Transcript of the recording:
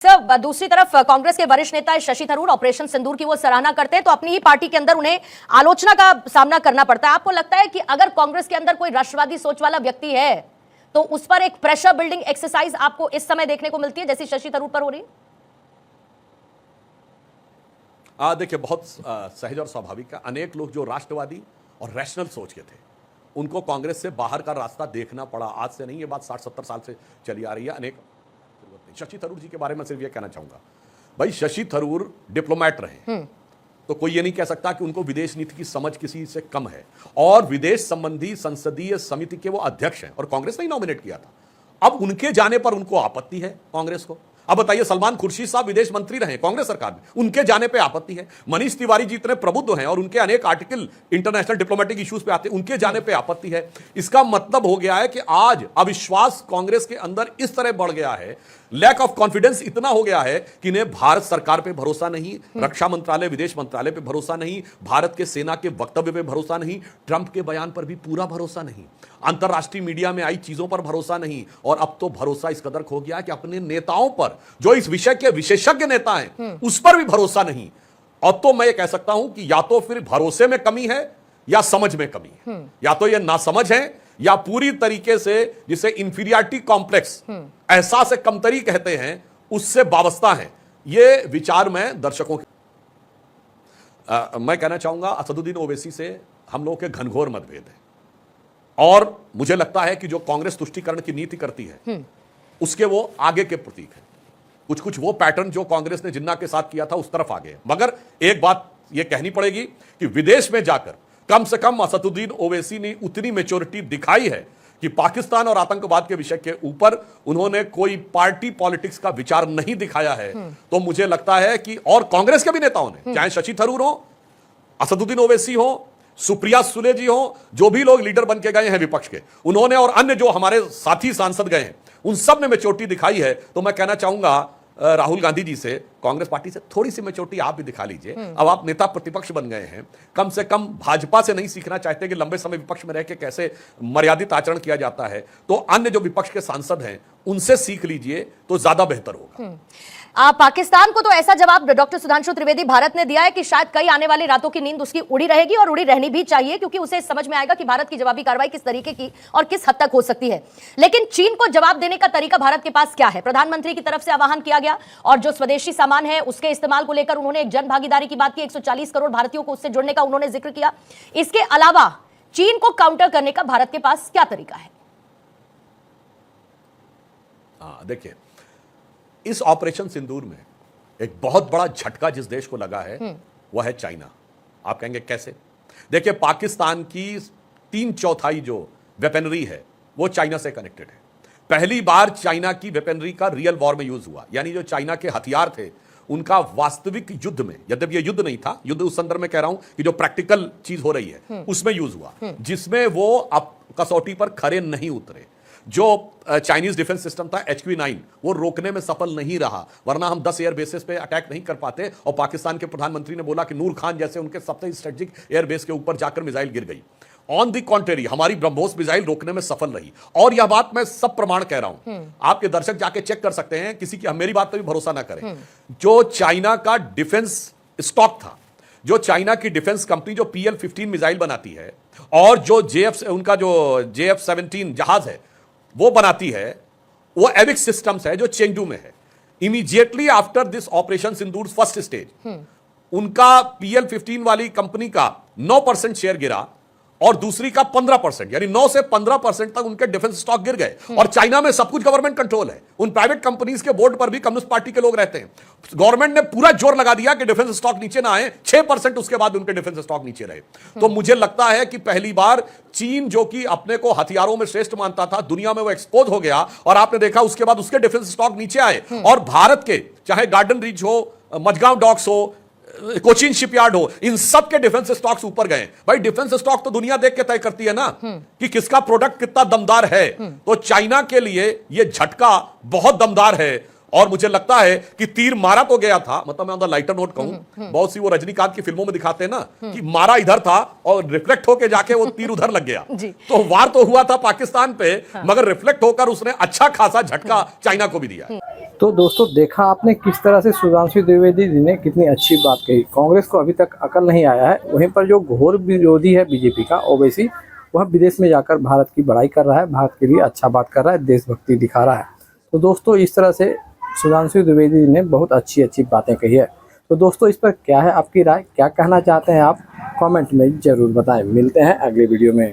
Sir, दूसरी तरफ कांग्रेस के वरिष्ठ नेता शशि थरूर ऑपरेशन सिंदूर की वो सराहना करते हैं तो अपनी ही पार्टी के अंदर उन्हें आलोचना का सामना करना पड़ता है। आपको लगता है कि अगर कांग्रेस के अंदर कोई राष्ट्रवादी सोच वाला व्यक्ति है तो उस पर एक प्रेशर बिल्डिंग एक्सरसाइज आपको इस समय देखने को मिलती है जैसी शशि थरूर पर हो रही है? देखिए, बहुत सहज और स्वाभाविक है। अनेक लोग जो राष्ट्रवादी और रैशनल सोच के थे उनको कांग्रेस से बाहर का रास्ता देखना पड़ा। आज से नहीं, ये बात 60-70 साल से चली आ रही है। अनेक शशि थरूर जी के बारे में सिर्फ ये कहना चाहूंगा, भाई शशि थरूर डिप्लोमेट रहे तो कोई ये नहीं कह सकता कि उनको विदेश नीति की समझ किसी से कम है। और विदेश संबंधी संसदीय समिति के वो अध्यक्ष हैं और कांग्रेस ने ही नॉमिनेट किया था। अब उनके जाने पर उनको आपत्ति है कांग्रेस को। अब बताइए, सलमान खुर्शीद साहब विदेश मंत्री रहे कांग्रेस सरकार में, उनके जाने पे आपत्ति है। मनीष तिवारी जी इतने प्रबुद्ध हैं और उनके अनेक आर्टिकल इंटरनेशनल डिप्लोमेटिक इश्यूज पे आते हैं, उनके जाने पे आपत्ति है। इसका मतलब हो गया है कि आज अविश्वास कांग्रेस के अंदर इस तरह बढ़ गया है, लैक ऑफ कॉन्फिडेंस इतना हो गया है कि इन्हें भारत सरकार पे भरोसा नहीं, रक्षा मंत्रालय विदेश मंत्रालय पे भरोसा नहीं, भारत के सेना के वक्तव्य पे भरोसा नहीं, ट्रंप के बयान पर भी पूरा भरोसा नहीं, अंतरराष्ट्रीय मीडिया में आई चीजों पर भरोसा नहीं। और अब तो भरोसा इस कदर खो गया कि अपने नेताओं पर, जो इस विषय के विशेषज्ञ नेता हैं, उस पर भी भरोसा नहीं। अब तो मैं ये कह सकता हूं कि या तो फिर भरोसे में कमी है या समझ में कमी है। या तो ये नासमझ है या पूरी तरीके से जिसे इंफीरियरिटी कॉम्प्लेक्स, एहसास कमतरी कहते हैं, उससे वाबस्ता है। ये विचार में दर्शकों के मैं कहना चाहूंगा असदुद्दीन ओवैसी से हम लोगों के घनघोर मतभेद है। और मुझे लगता है कि जो कांग्रेस तुष्टीकरण की नीति करती है उसके वो आगे के प्रतीक है। कुछ कुछ वो पैटर्न जो कांग्रेस ने जिन्ना के साथ किया था उस तरफ आगे है। मगर एक बात ये कहनी पड़ेगी कि विदेश में जाकर कम से कम असदुद्दीन ओवैसी ने उतनी मैच्योरिटी दिखाई है कि पाकिस्तान और आतंकवाद के विषय के ऊपर उन्होंने कोई पार्टी पॉलिटिक्स का विचार नहीं दिखाया है। तो मुझे लगता है कि और कांग्रेस के भी नेताओं ने, चाहे शशि थरूर हो, असदुद्दीन ओवैसी हो, सुप्रिया सुले जी हो, जो भी लोग लीडर बन के गए हैं विपक्ष के, उन्होंने और अन्य जो हमारे साथी सांसद गए हैं, उन सब ने मैच्योरिटी दिखाई है। तो मैं कहना चाहूंगा राहुल गांधी जी से, कांग्रेस पार्टी से थोड़ी सी मैच्योरिटी आप भी दिखा लीजिए। अब आप नेता प्रतिपक्ष बन गए हैं, कम से कम भाजपा से नहीं सीखना चाहते कि लंबे समय विपक्ष में रह के कैसे मर्यादित आचरण किया जाता है, तो अन्य जो विपक्ष के सांसद हैं उनसे सीख लीजिए तो ज्यादा बेहतर होगा। पाकिस्तान को तो ऐसा जवाब डॉक्टर सुधांशु त्रिवेदी भारत ने दिया है कि शायद कई आने वाली रातों की नींद उसकी उड़ी रहेगी और उड़ी रहनी भी चाहिए, क्योंकि उसे समझ में आएगा कि भारत की जवाबी कार्रवाई किस तरीके की और किस हद तक हो सकती है। लेकिन चीन को जवाब देने का तरीका भारत के पास क्या है? प्रधानमंत्री की तरफ से आह्वान किया गया और जो स्वदेशी सामान है उसके इस्तेमाल को लेकर उन्होंने एक जन भागीदारी की बात की, 140 करोड़ भारतीयों को उससे जुड़ने का उन्होंने जिक्र किया। इसके अलावा चीन को काउंटर करने का भारत के पास क्या तरीका है? देखिए, इस ऑपरेशन सिंदूर में एक बहुत बड़ा झटका जिस देश को लगा है वह है चाइना। आप कहेंगे कैसे? देखिए, पाकिस्तान की 3/4 जो वेपनरी है वो चाइना से कनेक्टेड है। पहली बार चाइना की वेपनरी का रियल वॉर में यूज हुआ, यानी जो चाइना के हथियार थे उनका वास्तविक युद्ध में, यद्यपि ये युद्ध नहीं था, युद्ध उस संदर्भ में कह रहा हूं कि जो प्रैक्टिकल चीज हो रही है उसमें यूज हुआ, जिसमें वो अब कसौटी पर खरे नहीं उतरे। जो चाइनीज डिफेंस सिस्टम था HQ-9 वो रोकने में सफल नहीं रहा, वरना हम 10 एयर बेसेस पे अटैक नहीं कर पाते। और पाकिस्तान के प्रधानमंत्री ने बोला कि नूर खान जैसे उनके सबसे स्ट्रेटेजिक एयरबेस के ऊपर जाकर मिसाइल गिर गई। ऑन द कॉन्ट्रेरी हमारी ब्रह्मोस मिसाइल रोकने में सफल रही। और यह बात मैं सब प्रमाण कह रहा हूं, आपके दर्शक जाके चेक कर सकते हैं, किसी की मेरी बात पर भी भरोसा ना करें। जो चाइना का डिफेंस स्टॉक था, जो चाइना की डिफेंस कंपनी जो PL-15 मिसाइल बनाती है और जो उनका जो JF-17 जहाज है वो बनाती है, वो एविक्स सिस्टम्स है जो चेंगडू में है। Immediately after this operation Sindoor first stage उनका PL-15 वाली कंपनी का 9% शेयर गिरा और दूसरी का 15%, यानी 9 से 15% तक उनके डिफेंस स्टॉक गिर गए। और चाइना में सब कुछ गवर्नमेंट कंट्रोल है, उन प्राइवेट कंपनीज के बोर्ड पर भी कम्युनिस्ट पार्टी के लोग रहते हैं। गवर्नमेंट ने पूरा जोर लगा दिया कि डिफेंस स्टॉक नीचे ना आए, 6% उसके बाद उनके डिफेंस स्टॉक नीचे रहे। तो मुझे लगता है कि पहली बार चीन, जो कि अपने को हथियारों में श्रेष्ठ मानता था, दुनिया में वो एक्सपोज हो गया और आपने देखा उसके बाद उसके डिफेंस स्टॉक नीचे आए। और भारत के चाहे गार्डन रीच हो, मझगांव डॉक्स हो, कोचिन शिपयार्ड हो, इन सब के डिफेंस स्टॉक्स ऊपर गए। भाई डिफेंस स्टॉक तो दुनिया देख के तय करती है ना कि किसका प्रोडक्ट कितना दमदार है। तो चाइना के लिए यह झटका बहुत दमदार है और मुझे लगता है कि तीर मारा तो गया था, मतलब मैं ऑन द लाइटर नोट कहूं, बहुत सी वो रजनीकांत की फिल्मों में दिखाते हैं ना कि मारा इधर था और रिफ्लेक्ट होके जाके वो तीर उधर लग गया। तो वार तो हुआ था पाकिस्तान पे, मगर रिफ्लेक्ट होकर उसने अच्छा खासा झटका चाइना को भी दिया। तो दोस्तों देखा आपने किस तरह से सुधांशु त्रिवेदी जी ने कितनी अच्छी बात कही। कांग्रेस को अभी तक अकल नहीं आया है, वहीं पर जो घोर विरोधी है बीजेपी का ओवैसी, वह विदेश में जाकर भारत की बड़ाई कर रहा है, भारत के लिए अच्छा बात कर रहा है, देशभक्ति दिखा रहा है। तो दोस्तों इस तरह से सुधांशु त्रिवेदी जी ने बहुत अच्छी अच्छी बातें कही है। तो दोस्तों इस पर क्या है आपकी राय, क्या कहना चाहते हैं आप, कमेंट में जरूर बताएं। मिलते हैं अगले वीडियो में।